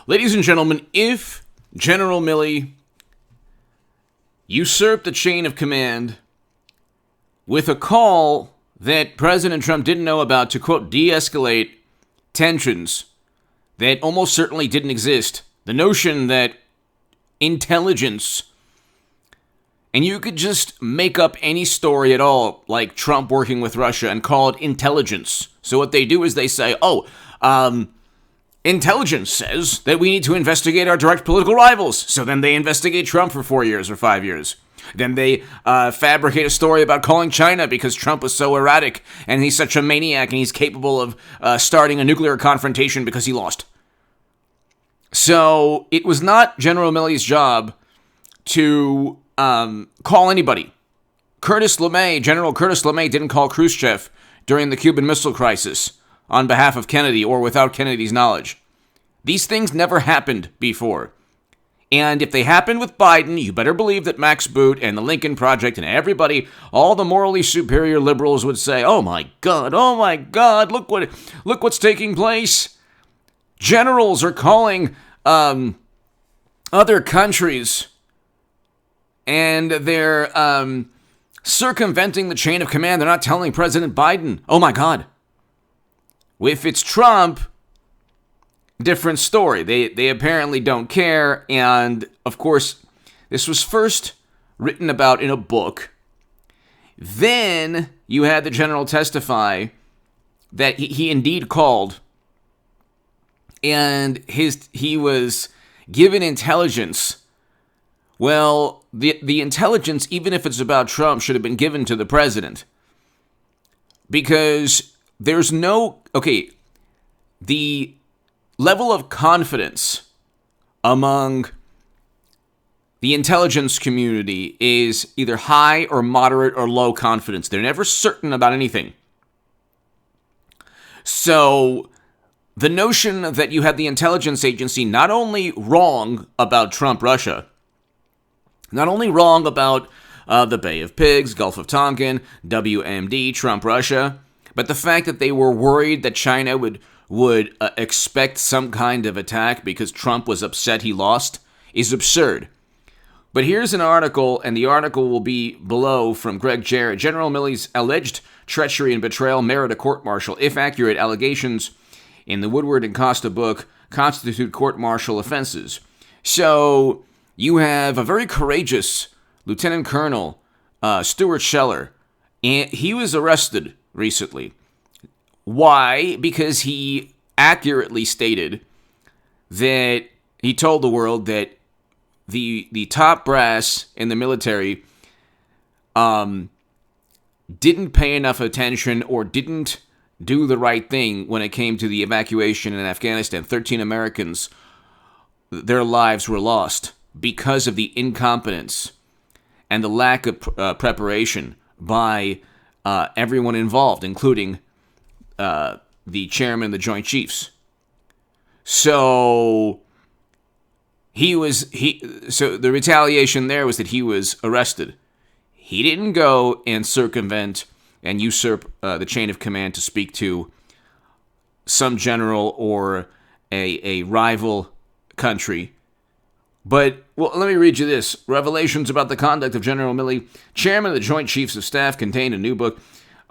Ladies and gentlemen, if General Milley usurped the chain of command with a call that President Trump didn't know about to, quote, de-escalate tensions that almost certainly didn't exist, the notion that intelligence, and you could just make up any story at all, like Trump working with Russia, and call it intelligence. So what they do is they say, intelligence says that we need to investigate our direct political rivals. So then they investigate Trump for 4 years or 5 years. Then they fabricate a story about calling China because Trump was so erratic and he's such a maniac and he's capable of starting a nuclear confrontation because he lost. So it was not General Milley's job to call anybody. General Curtis LeMay didn't call Khrushchev during the Cuban Missile Crisis on behalf of Kennedy or without Kennedy's knowledge. These things never happened before. And if they happened with Biden, you better believe that Max Boot and the Lincoln Project and everybody, all the morally superior liberals would say, oh my God, look what's taking place. Generals are calling other countries and they're circumventing the chain of command. They're not telling President Biden. Oh my God. If it's Trump, different story. They apparently don't care. And of course, this was first written about in a book. Then you had the general testify that he indeed called. And he was given intelligence. Well, the intelligence, even if it's about Trump, should have been given to the president. Because there's the level of confidence among the intelligence community is either high or moderate or low confidence. They're never certain about anything. So the notion that you had the intelligence agency not only wrong about Trump-Russia, not only wrong about the Bay of Pigs, Gulf of Tonkin, WMD, Trump-Russia, but the fact that they were worried that China would expect some kind of attack because Trump was upset he lost is absurd. But here's an article, and the article will be below, from Gregg Jarrett. General Milley's alleged treachery and betrayal merit a court-martial. If accurate, allegations in the Woodward and Costa book constitute court-martial offenses. So you have a very courageous Lieutenant Colonel Stuart Scheller, and he was arrested recently. Why? Because he accurately stated that he told the world that the top brass in the military didn't pay enough attention or didn't do the right thing when it came to the evacuation in Afghanistan. 13 Americans, their lives were lost because of the incompetence and the lack of preparation by everyone involved, including the chairman of the Joint Chiefs. So so the retaliation there was that he was arrested. He didn't go and circumvent and usurp the chain of command to speak to some general or a rival country. But, well, let me read you this. Revelations about the conduct of General Milley, chairman of the Joint Chiefs of Staff, contained in a new book,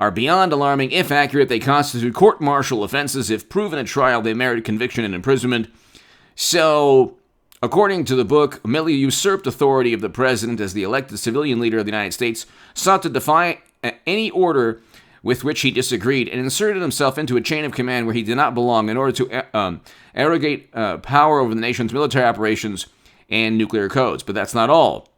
are beyond alarming. If accurate, they constitute court-martial offenses. If proven at trial, they merit conviction and imprisonment. So, according to the book, Milley usurped authority of the president as the elected civilian leader of the United States, sought to defy any order with which he disagreed, and inserted himself into a chain of command where he did not belong in order to arrogate power over the nation's military operations and nuclear codes. But that's not all.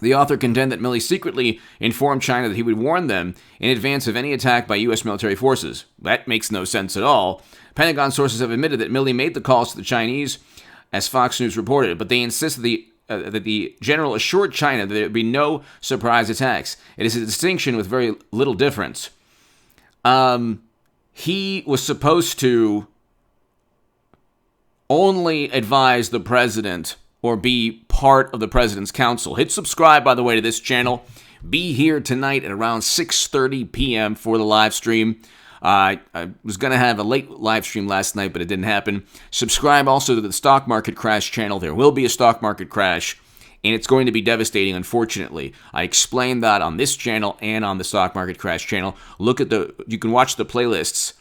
The author contended that Milley secretly informed China that he would warn them in advance of any attack by U.S. military forces. That makes no sense at all. Pentagon sources have admitted that Milley made the calls to the Chinese, as Fox News reported, but they insist that the general assured China that there would be no surprise attacks. It is a distinction with very little difference. He was supposed to only advise the president or be part of the president's council. Hit subscribe, by the way, to this channel. Be here tonight at around 6:30 p.m. for the live stream. I was going to have a late live stream last night, but it didn't happen. Subscribe also to the Stock Market Crash channel. There will be a stock market crash, and it's going to be devastating, unfortunately. I explained that on this channel and on the Stock Market Crash channel. You can watch the playlists,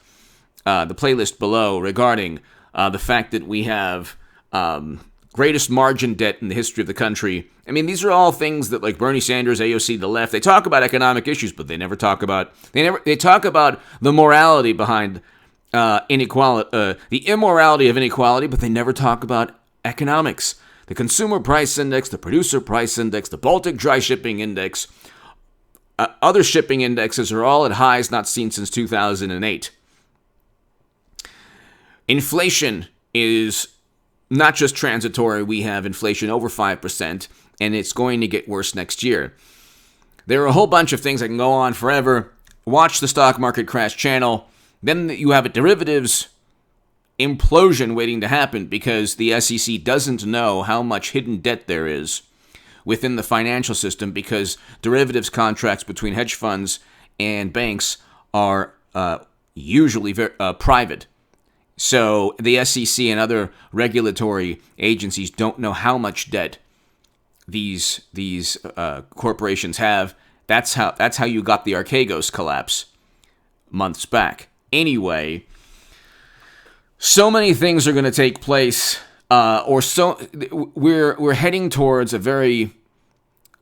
the playlist below regarding the fact that we have greatest margin debt in the history of the country. I mean, these are all things that, like Bernie Sanders, AOC, the left, they talk about economic issues, but they never talk about. They talk about the morality behind inequality, the immorality of inequality, but they never talk about economics. The Consumer Price Index, the Producer Price Index, the Baltic Dry Shipping Index, other shipping indexes are all at highs not seen since 2008. Inflation is not just transitory. We have inflation over 5%, and it's going to get worse next year. There are a whole bunch of things that can go on forever. Watch the Stock Market Crash channel. Then you have a derivatives implosion waiting to happen because the SEC doesn't know how much hidden debt there is within the financial system because derivatives contracts between hedge funds and banks are usually private. So the SEC and other regulatory agencies don't know how much debt these corporations have. That's how you got the Archegos collapse months back. Anyway, so many things are going to take place, we're heading towards a very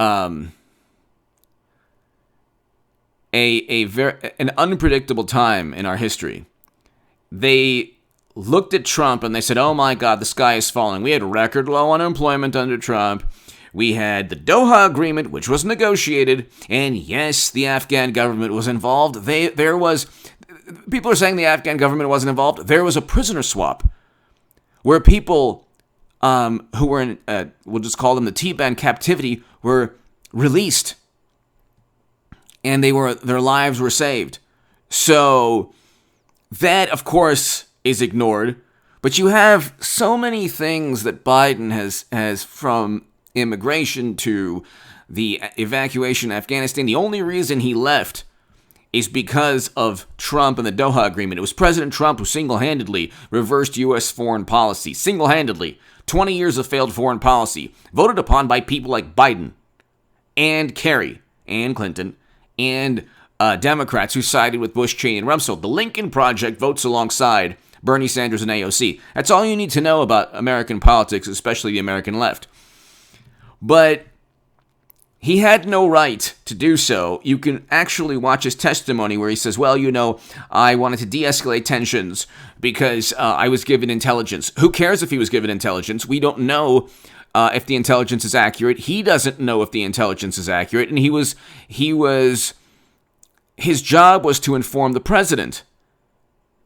an unpredictable time in our history. They looked at Trump and they said, oh my God, the sky is falling. We had record low unemployment under Trump. We had the Doha Agreement, which was negotiated. And yes, the Afghan government was involved. People are saying the Afghan government wasn't involved. There was a prisoner swap where people who were in, we'll just call them the Taliban captivity, were released. And their lives were saved. So that, of course, is ignored, but you have so many things that Biden has from immigration to the evacuation of Afghanistan. The only reason he left is because of Trump and the Doha Agreement. It was President Trump who single-handedly reversed U.S. foreign policy. Single-handedly. 20 years of failed foreign policy, voted upon by people like Biden and Kerry and Clinton and Democrats who sided with Bush, Cheney, and Rumsfeld. The Lincoln Project votes alongside Bernie Sanders and AOC. That's all you need to know about American politics, especially the American left. But he had no right to do so. You can actually watch his testimony where he says, well, I wanted to de-escalate tensions because I was given intelligence. Who cares if he was given intelligence? We don't know if the intelligence is accurate. He doesn't know if the intelligence is accurate. And his job was to inform the president.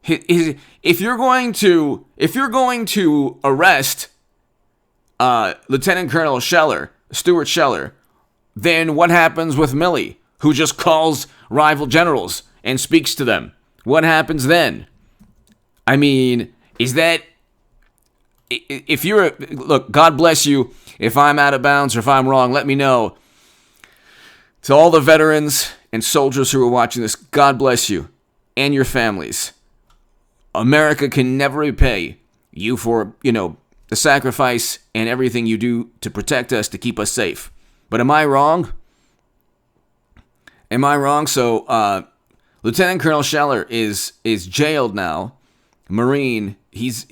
If you're going to arrest Lieutenant Colonel Stuart Scheller, then what happens with Milley, who just calls rival generals and speaks to them? What happens then? I mean, look, God bless you. If I'm out of bounds or if I'm wrong, let me know. To all the veterans and soldiers who are watching this, God bless you and your families. America can never repay you for, the sacrifice and everything you do to protect us, to keep us safe. But am I wrong? So, Lieutenant Colonel Scheller is jailed now. Marine. He's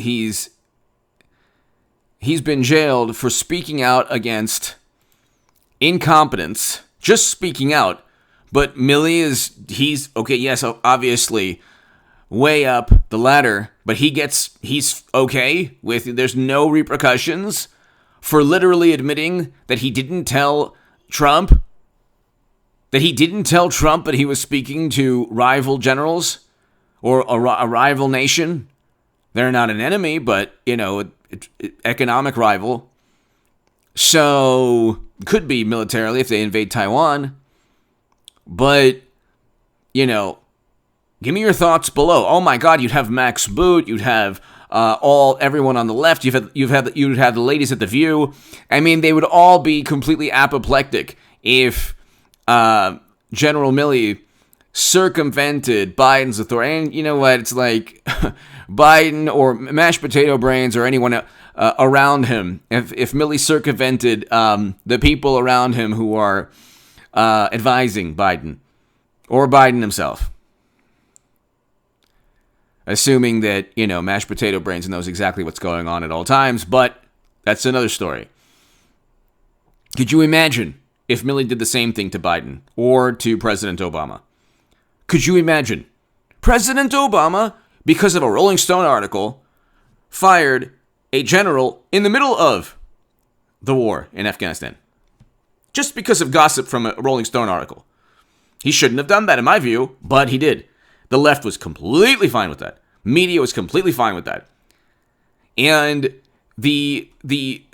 been jailed for speaking out against incompetence. Just speaking out. But Milley he's okay, yes, obviously way up the ladder, but he's okay with, there's no repercussions for literally admitting that he didn't tell Trump that he was speaking to rival generals or a rival nation. They're not an enemy, but, economic rival. So, could be militarily if they invade Taiwan. But, give me your thoughts below. Oh my God, you'd have Max Boot, you'd have everyone on the left, you'd have the ladies at The View. I mean, they would all be completely apoplectic if General Milley circumvented Biden's authority. And you know what? It's like Biden or mashed potato brains or anyone around him. If Milley circumvented the people around him who are advising Biden or Biden himself, assuming that, mashed potato brains knows exactly what's going on at all times, but that's another story. Could you imagine if Milley did the same thing to Biden or to President Obama? Could you imagine? President Obama, because of a Rolling Stone article, fired a general in the middle of the war in Afghanistan. Just because of gossip from a Rolling Stone article. He shouldn't have done that, in my view, but he did. The left was completely fine with that. Media was completely fine with that. And the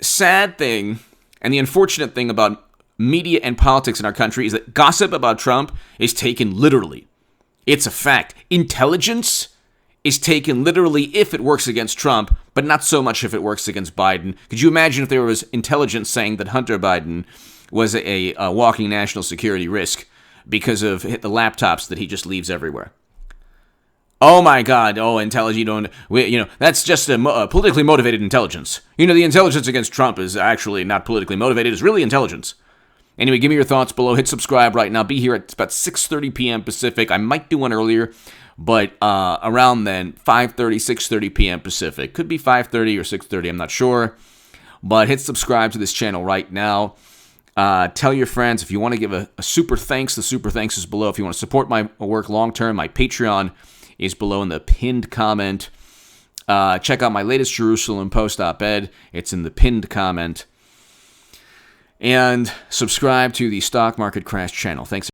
sad thing and the unfortunate thing about media and politics in our country is that gossip about Trump is taken literally. It's a fact. Intelligence is taken literally if it works against Trump, but not so much if it works against Biden. Could you imagine if there was intelligence saying that Hunter Biden was a walking national security risk because of the laptops that he just leaves everywhere? Oh my God! Oh, intelligence! That's just a politically motivated intelligence. The intelligence against Trump is actually not politically motivated; it's really intelligence. Anyway, give me your thoughts below. Hit subscribe right now. Be here at about 6:30 p.m. Pacific. I might do one earlier, but around then, 5:30, 6:30 p.m. Pacific. Could be 5:30 or 6:30. I'm not sure. But hit subscribe to this channel right now. Tell your friends if you want to give a super thanks. The super thanks is below. If you want to support my work long term, my Patreon is below in the pinned comment. Check out my latest Jerusalem Post op-ed. It's in the pinned comment. And subscribe to the Stock Market Crash channel. Thanks.